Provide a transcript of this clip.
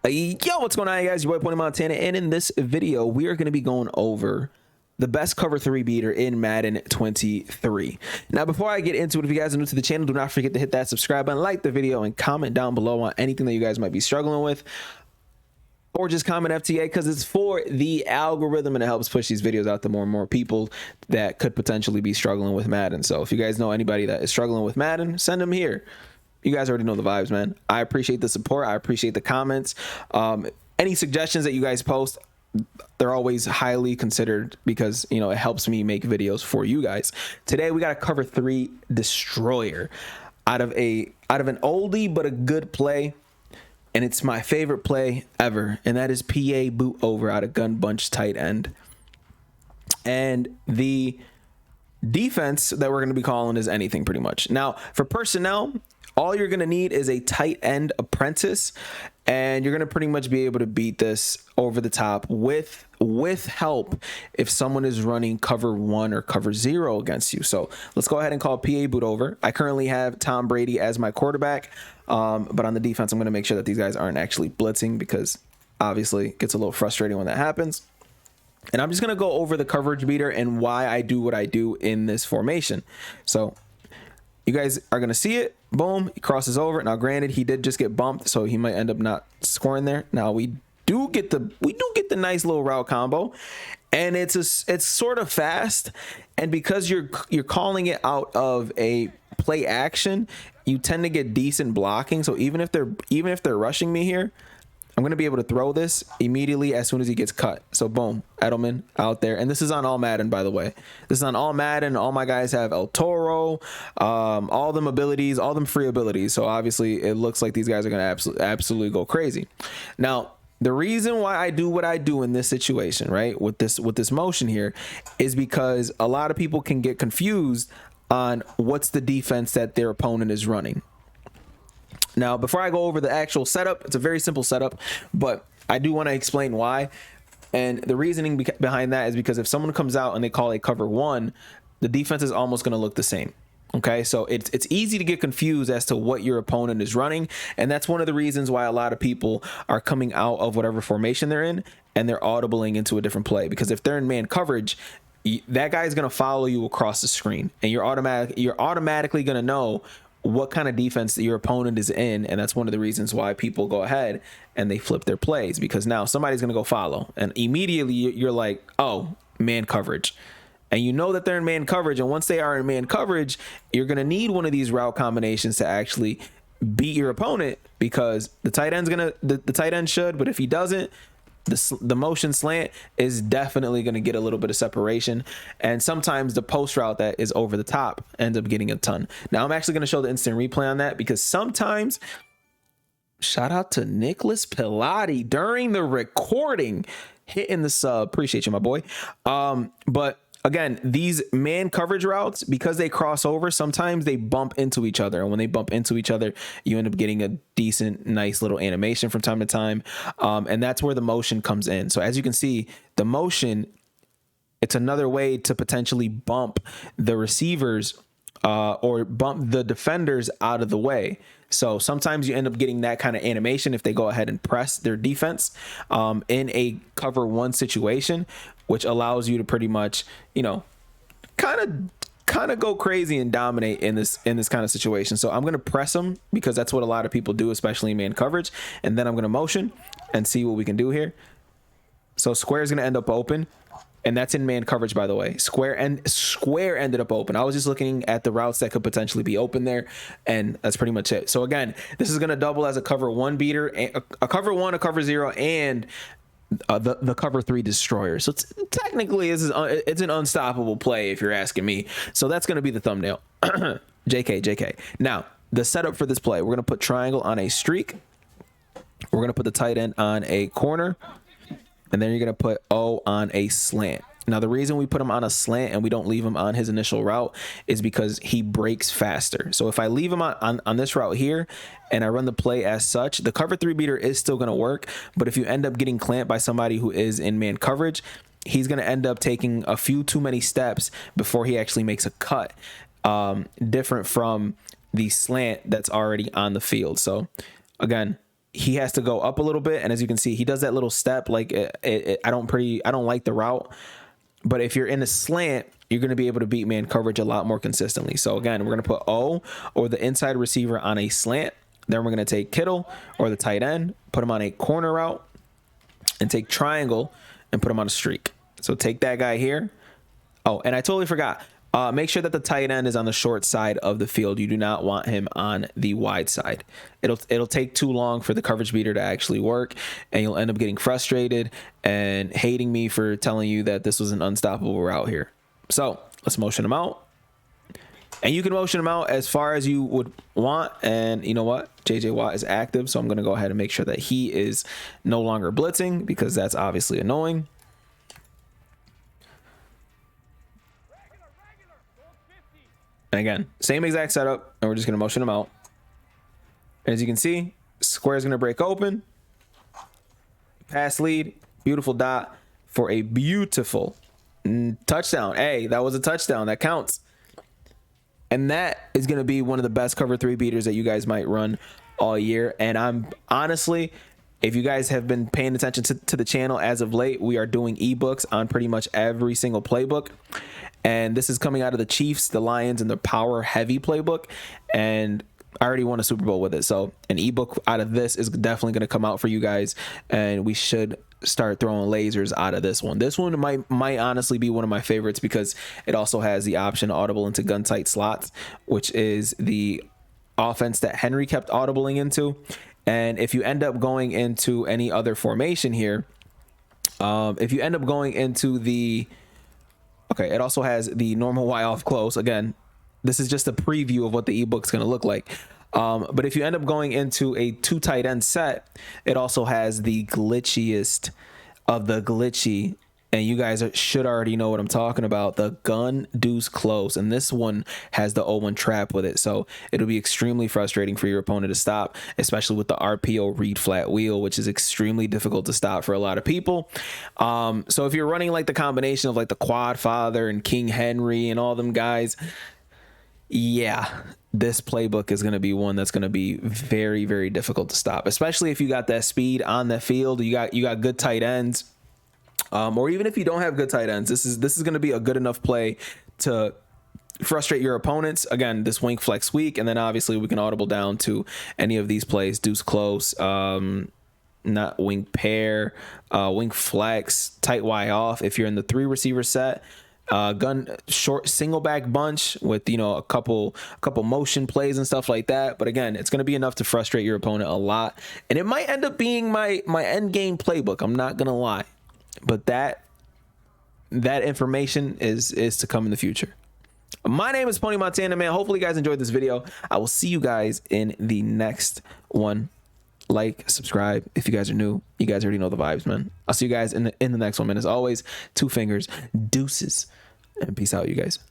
Yo, what's going on, guys? Your boy Pony Montana, and in this video, we are going to be going over the best cover 3 beater in Madden 23. Now, before I get into it, if you guys are new to the channel, do not forget to hit that subscribe button, like the video, and comment down below on anything that you guys might be struggling with, or just comment FTA, because it's for the algorithm and it helps push these videos out to more and more people that could potentially be struggling with Madden. So if you guys know anybody that is struggling with Madden, send them here. You guys already know the vibes, man. I appreciate the support. I appreciate the comments. Any suggestions that you guys post, they're always highly considered because, you know, it helps me make videos for you guys. Today, we got a cover 3 destroyer out of an oldie but a good play. And it's my favorite play ever. And that is PA boot over out of gun bunch tight end. And the defense that we're going to be calling is anything pretty much. Now, for personnel, all you're going to need is a tight end apprentice, and you're going to pretty much be able to beat this over the top with help if someone is running cover 1 or cover 0 against you. So let's go ahead and call PA boot over. I currently have Tom Brady as my quarterback, but on the defense, I'm going to make sure that these guys aren't actually blitzing because obviously it gets a little frustrating when that happens. And I'm just going to go over the coverage beater and why I do what I do in this formation. So you guys are going to see it. Boom, he crosses over. Now, granted, he did just get bumped, so he might end up not scoring there. Now, we do get the nice little route combo, and it's sort of fast. And because you're calling it out of a play action, you tend to get decent blocking. So even if they're rushing me here, I'm going to be able to throw this immediately as soon as he gets cut. So boom, Edelman out there. And this is on all Madden, by the way. This is on all Madden. All my guys have El Toro, all them abilities, all them free abilities. So obviously it looks like these guys are going to absolutely go crazy. Now, the reason why I do what I do in this situation, right, with this motion here, is because a lot of people can get confused on what's the defense that their opponent is running. Now, before I go over the actual setup, it's a very simple setup, but I do want to explain why. And the reasoning behind that is because if someone comes out and they call a cover 1, the defense is almost going to look the same. Okay, so it's easy to get confused as to what your opponent is running. And that's one of the reasons why a lot of people are coming out of whatever formation they're in and they're audibling into a different play. Because if they're in man coverage, that guy is going to follow you across the screen, and you're automatically going to know what kind of defense that your opponent is in. And that's one of the reasons why people go ahead and they flip their plays, because now somebody's going to go follow, and immediately you're like, oh, man coverage. And you know that they're in man coverage. And once they are in man coverage, you're going to need one of these route combinations to actually beat your opponent, because the tight end's the tight end should, but if he doesn't, the motion slant is definitely going to get a little bit of separation, and sometimes the post route that is over the top ends up getting a ton. Now, I'm actually going to show the instant replay on that, because sometimes, shout out to Nicholas Pilati during the recording, hitting the sub. Appreciate you, my boy. But again, these man coverage routes, because they cross over, sometimes they bump into each other. And when they bump into each other, you end up getting a decent, nice little animation from time to time. And that's where the motion comes in. So as you can see, the motion, it's another way to potentially bump the receivers or bump the defenders out of the way. So sometimes you end up getting that kind of animation if they go ahead and press their defense in a cover 1 situation, which allows you to pretty much, you know, kind of go crazy and dominate in this kind of situation. So I'm going to press them, because that's what a lot of people do, especially in man coverage. And then I'm going to motion and see what we can do here. So square is going to end up open. And that's in man coverage, by the way. Square ended up open. I was just looking at the routes that could potentially be open there, and that's pretty much it. So again, this is going to double as a cover 1 beater, a cover 1, a cover 0, and the cover 3 destroyer. So technically, it's an unstoppable play if you're asking me. So that's going to be the thumbnail. JK. Now, the setup for this play, we're going to put triangle on a streak. We're going to put the tight end on a corner. And then you're going to put O on a slant. Now, the reason we put him on a slant and we don't leave him on his initial route is because he breaks faster. So if I leave him on this route here and I run the play as such, the cover 3 beater is still going to work. But if you end up getting clamped by somebody who is in man coverage, he's going to end up taking a few too many steps before he actually makes a cut, different from the slant that's already on the field. So again, he has to go up a little bit, and as you can see, he does that little step. Like I don't like the route, but if you're in a slant, you're going to be able to beat man coverage a lot more consistently. So again, we're going to put O or the inside receiver on a slant. Then we're going to take Kittle or the tight end, put him on a corner route, and take triangle and put him on a streak. So take that guy here. Oh, and I totally forgot. Make sure that the tight end is on the short side of the field. You do not want him on the wide side. It'll take too long for the coverage beater to actually work, and you'll end up getting frustrated and hating me for telling you that this was an unstoppable route here. So let's motion him out. And you can motion him out as far as you would want. And you know what? JJ Watt is active, so I'm going to go ahead and make sure that he is no longer blitzing, because that's obviously annoying. And again, same exact setup, and we're just going to motion him out. And as you can see, square is going to break open. Pass lead, beautiful dot for a beautiful touchdown. Hey, that was a touchdown. That counts. And that is going to be one of the best cover 3 beaters that you guys might run all year. And I'm honestly, if you guys have been paying attention to the channel as of late, we are doing ebooks on pretty much every single playbook. And this is coming out of the Chiefs, the Lions, and the power heavy playbook. And I already won a Super Bowl with it. So an ebook out of this is definitely going to come out for you guys. And we should start throwing lasers out of this one. This one might honestly be one of my favorites, because it also has the option to audible into gun tight slots, which is the offense that Henry kept audibling into. And if you end up going into any other formation here, if you end up going into the, okay, it also has the normal Y off close. Again, this is just a preview of what the ebook's going to look like. But if you end up going into a 2 tight end set, it also has the glitchiest of the glitchy. And you guys should already know what I'm talking about. The gun deuce close. And this one has the 0-1 trap with it. So it'll be extremely frustrating for your opponent to stop, especially with the RPO read flat wheel, which is extremely difficult to stop for a lot of people. So if you're running like the combination of like the Quad Father and King Henry and all them guys, yeah, this playbook is going to be one that's going to be very, very difficult to stop, especially if you got that speed on the field. You got good tight ends. Or even if you don't have good tight ends, this is going to be a good enough play to frustrate your opponents. Again, this wing flex weak, and then obviously we can audible down to any of these plays: deuce close, not wing pair, wing flex, tight Y off. If you're in the 3 receiver set, gun short single back bunch with, you know, a couple motion plays and stuff like that. But again, it's going to be enough to frustrate your opponent a lot, and it might end up being my end game playbook. I'm not gonna lie. But that information is to come in the future. My name is Pony Montana, man. Hopefully you guys enjoyed this video. I will see you guys in the next one. Like, subscribe if you guys are new. You guys already know the vibes, man. I'll see you guys in the next one, man. As always, 2 fingers, deuces, and peace out, you guys.